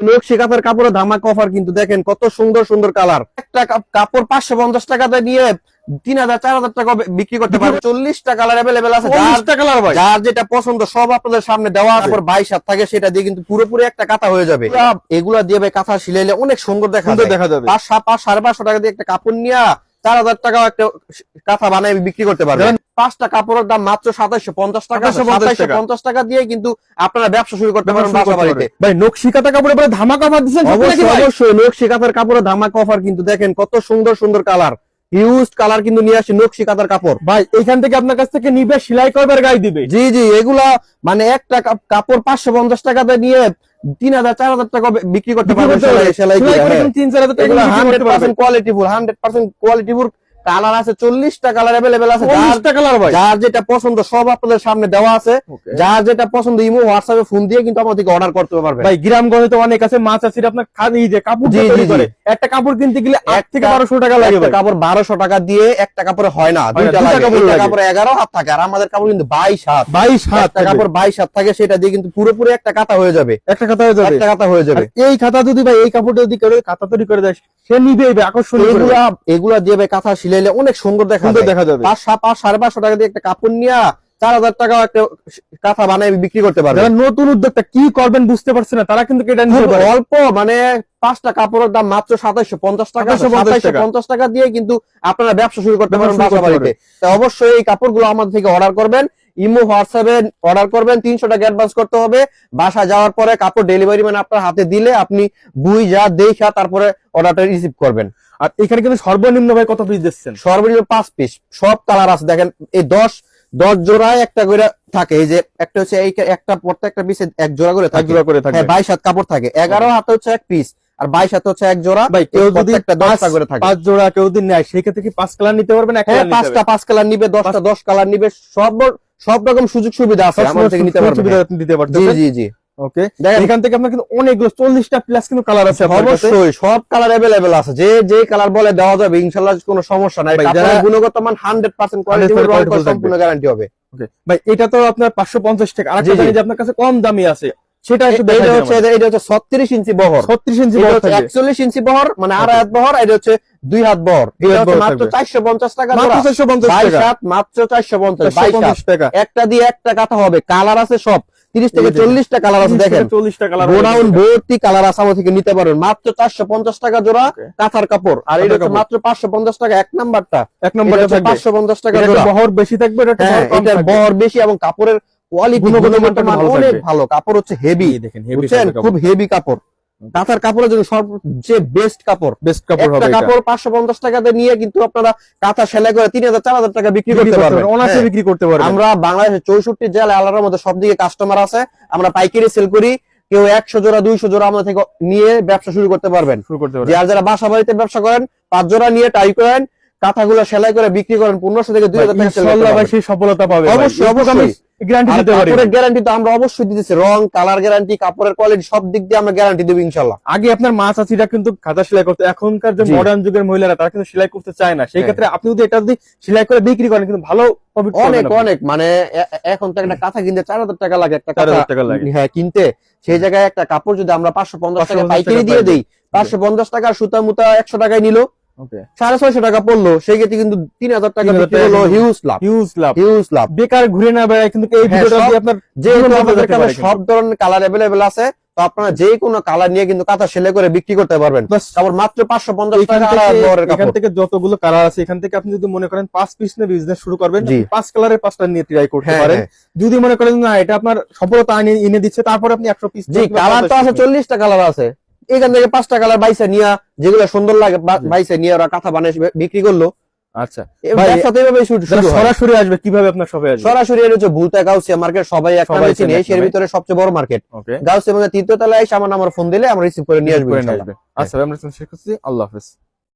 নকশি কাঁথার কাপড়ের ধামাকা অফার কিন্তু দেখেন কত সুন্দর সুন্দর কালার। একটা কাপড় 550 টাকাতে নিয়ে 3000 4000 টাকা বিক্রি করতে পারবে। 40টা কালার अवेलेबल আছে, 40টা কালার ভাই, যার যেটা পছন্দ সব আপনাদের সামনে দেওয়া আছে। 22 হাত থাকে সেটা দিয়ে কিন্তু পুরোপুরি একটা কাঁথা হয়ে যাবে। এগুলা দিয়ে ভাই কাঁথা সিলাইলে অনেক সুন্দর দেখা যাবে। 500-550 টাকা দিয়ে একটা কাপড় নিয়ে 4000 টাকা একটা কাঁথা বানায় বিক্রি করতে পারবেন। 5টা কাপড়ের দাম মাত্র 2750 টাকা। 2750 টাকা দিয়ে কিন্তু আপনারা ব্যবসা শুরু করতে পারেন বাসা বাড়িতে। ভাই নকশি কাঁথা কাপড়ের পরে ধামাকা অফার দিচ্ছেন? অবশ্যই নকশি কাঁথার কাপড়ের ধামাকা অফার কিন্তু দেখেন কত সুন্দর সুন্দর কালার, হিউজ কালার কিন্তু নিয়ে আসি নকশি কাঁথার কাপড়। ভাই এখান থেকে আপনার কাছ থেকে নিবে, সেলাই করবে আর গায়ে দিবে। জি জি, এগুলা মানে একটা কাপড় 550 টাকাতে নিয়ে 3000 4000 টাকা বিক্রি করতে পারবেন সেলাই করে। 3-4000 টাকা 100% কোয়ালিটিফুল, 100% কোয়ালিটিফুল কালার আছে। 40টা কালার अवेलेबल আছে, 40টা কালার ভাই, যার যেটা পছন্দ সব আপনাদের সামনে দেওয়া আছে। যার যেটা পছন্দ ইমো হোয়াটসঅ্যাপে ফোন দিয়ে কিন্তু আমাদের থেকে অর্ডার করতে পারবেন। ভাই গ্রামগঞ্জে তো অনেক আছে মাছ আছে আপনার খাদি যে কাপড় তৈরি করে, একটা কাপড় কিনতে গেলে 8 থেকে 1200 টাকা লাগে ভাই। কাপড় 1200 টাকা দিয়ে একটা কাপড়ে হয় না, দুইটা লাগে। একটা কাপড়ে 11 হাত থাকে আর আমাদের কাপড় কিন্তু 22 হাত। 22 হাত কাপড় 22 হাত থাকে, সেটা দিয়ে কিন্তু পুরোপুরি একটা কাঁথা হয়ে যাবে। একটা কাঁথা হয়ে যাবে, একটা কাঁথা হয়ে যাবে। এই কাঁথা যদি ভাই এই কাপড়টা যদি করে কাঁথা তৈরি করে দেয় সে নিবে আকর্ষণীয়। এগুলা দিয়ে ভাই কাঁথা সিলাইলে অনেক সুন্দর দেখা যাবে। 500-550 টাকা দিয়ে একটা কাপড় নিয়ে 4000 টাকা একটা কাঁথা বানায় বিক্রি করতে পারবে। যারা নতুন উদ্যোক্তা কি করবেন বুঝতে পারছেন না তারা কিন্তু এটা নিতে পারে। অল্প মানে 5টা কাপড়ের দাম মাত্র 2750 টাকা। 2750 টাকা দিয়ে কিন্তু আপনারা ব্যবসা শুরু করতে পারেন বাসা বাড়িতে। তাই অবশ্যই এই কাপড়গুলো আমাদের থেকে অর্ডার করবেন। ইমো হোয়াটসঅ্যাপে অর্ডার করবেন, 300 টাকা অ্যাডভান্স করতে হবে। বাসা যাওয়ার পরে কাপড় ডেলিভারি মানে আপনার হাতে দিলে আপনি বুঝা দেখা তারপরে অর্ডারটা রিসিভ করবেন। আর এখানে কিন্তু সর্বনিম্ন ভাই কত পিস দিচ্ছেন? সর্বনিম্ন 5 পিস, সব কালার আছে। দেখেন এই 10 জোড়ায় একটা করে থাকে। এই যে একটা হচ্ছে এই একটা প্রত্যেকটা পিসে এক জোড়া করে থাকে। 22 হাত কাপড় থাকে। 11 হাতে হচ্ছে এক পিস আর 22 হাতে হচ্ছে এক জোড়া। ভাই কেউ যদি একটা 10টা করে থাকে, 5 জোড়া কেউ যদি নেয় সেই ক্ষেত্রে কি 5 কালার নিতে পারবেন? হ্যাঁ, 5 কালার নিবে, 10টা 10 কালার নিবে। সব রকম সুযোগ সুবিধা আছে আমাদের থেকে নিতে পারবেন। জি জি জি, ওকে। এখান থেকে আপনার কিন্তু অনেকগুলো 40টা প্লাস কিন্তু কালার আছে। অবশ্যই সব কালার अवेलेबल আছে, যে কালার বলে দেওয়া যাবে ইনশাআল্লাহ, কোনো সমস্যা নাই। কাপড়ের গুণগত মান 100% কোয়ালিটি সম্পূর্ণ গ্যারান্টি হবে। ওকে ভাই, এটা তো আপনার 550 টাকা। আরেকটা জানি যে আপনার কাছে কম দামি আছে, সেটা একটু এটা হচ্ছে 36 ইঞ্চি বহর। 36 ইঞ্চি বহর, 41 ইঞ্চি বহর মানে 2.5 হাত বহর। এটা হচ্ছে 2 হাত বহর। এটা হচ্ছে মাত্র 450 টাকা। মাত্র 450 টাকা। 22 হাত মাত্র 450 টাকা। একটা দিয়ে একটা কাঁথা হবে। কালার আছে সব 30 থেকে 40টা কালার আছে। দেখেন 40টা কালার, গোডাউন ভর্তি কালার আছে, আমাদের থেকে নিতে পারবেন মাত্র 450 টাকা জোড়া কাঁথার কাপড়। আর এটা হচ্ছে মাত্র 550 টাকা। এক নাম্বারটা 550 টাকা জোড়া। বহর বেশি থাকবে, এটার বহর বেশি এবং কাপড়ের কোয়ালিটি গুণগত মান অনেক ভালো। কাপড় হচ্ছে হেভি, বুঝছেন, খুব হেভি কাপড়। কাঁথার কাপড়ের জন্য সবচেয়ে বেস্ট কাপড় হবে। কাপড় 550 টাকাতে নিয়ে কিন্তু আপনারা কাঁথা সেলাই করে 3000 4000 টাকা বিক্রি করতে পারবেন, অনায়াসে বিক্রি করতে পারবেন। আমরা বাংলাদেশের 64 জেলায় আলাদার মধ্যে সব দিকে কাস্টমার আছে। আমরা পাইকারি সেল করি। কেউ 100 জোড়া 200 জোড়া আমাদের থেকে নিয়ে ব্যবসা শুরু করতে পারবেন। যারা বাসা বাড়িতে ব্যবসা করেন 5 জোড়া নিয়ে টাই করেন, কাঁথাগুলো সেলাই করে বিক্রি করেন 1500 থেকে 2000 টাকা। ইনশাআল্লাহ ভাই সেই সফলতা পাবে। অবশ্যই গ্যারান্টি দিতে পারি। কাপড়ের গ্যারান্টি তো আমরা অবশ্যই দিতেছি। রং, কালার গ্যারান্টি, কাপড়ের কোয়ালিটি সব দিক দিয়ে আমরা গ্যারান্টি দেব ইনশাআল্লাহ। আগে আপনার মা চাচিরা কিন্তু কাঁথা সেলাই করতে, এখনকার যে মডার্ন যুগের মহিলারা তারা কিন্তু সেলাই করতে চায় না। সেই ক্ষেত্রে আপনি যদি এটা যদি সেলাই করে বিক্রি করেন কিন্তু ভালো প্রফিট অনেক মানে এখন তো একটা কাঁথা কিনতে 4000 টাকা লাগে। একটা কাঁথা হ্যাঁ কিনতে, সেই জায়গায় একটা কাপড় যদি আমরা 550 টাকা পাইকারি দিয়ে দেই, 550 টাকা সুতা মুতা 100 টাকায় নিল, 650 টাকা পড়লো, সেই ক্ষেত্রে কিন্তু 3000 টাকা বিক্রি হলো। হিউজ লাভ। বেকার ঘুরে না বেড়ায় কিন্তু এই ভিডিওটা দিয়ে আপনার সব ধরনের কালার अवेलेबल আছে। তো আপনারা যে কোনো কালার নিয়ে কিন্তু কাঁথা সেলাই করে বিক্রি করতে পারবেন। তারপর মাত্র 550 টাকা। এখান থেকে যতগুলো কালার আছে এখান থেকে আপনি যদি মনে করেন 5 পিস নিয়ে বিজনেস শুরু করবেন, 5 কালারের 5টা নিয়ে ট্রাই করতে পারেন। যদি মনে করেন না এটা আপনার সফলতা এনে দিচ্ছে, তারপর আপনি 100 পিস। জি, কালার তো আছে 40টা কালার আছে। এখান থেকে 5টা কালার বাইসা নিয়ে, যেগুলো সুন্দর লাগে বাইসা নিয়ে ওরা কাঁথা বানিয়ে বিক্রি করলো। আচ্ছা, সরাসরি আসবে কিভাবে আপনার শপে আসবে? সরাসরি এটা হচ্ছে ভুলতা গাউসিয়া মার্কেট, সবাই চিনে, এর ভিতরে সবচেয়ে বড় মার্কেট গাউসিয়া। 3য় তলায় এসে আমার নাম্বার ফোন দিলে আমরা রিসিভ করে নিয়ে আসবো। আচ্ছা, আমরা শেষ করছি। আল্লাহ হাফেজ।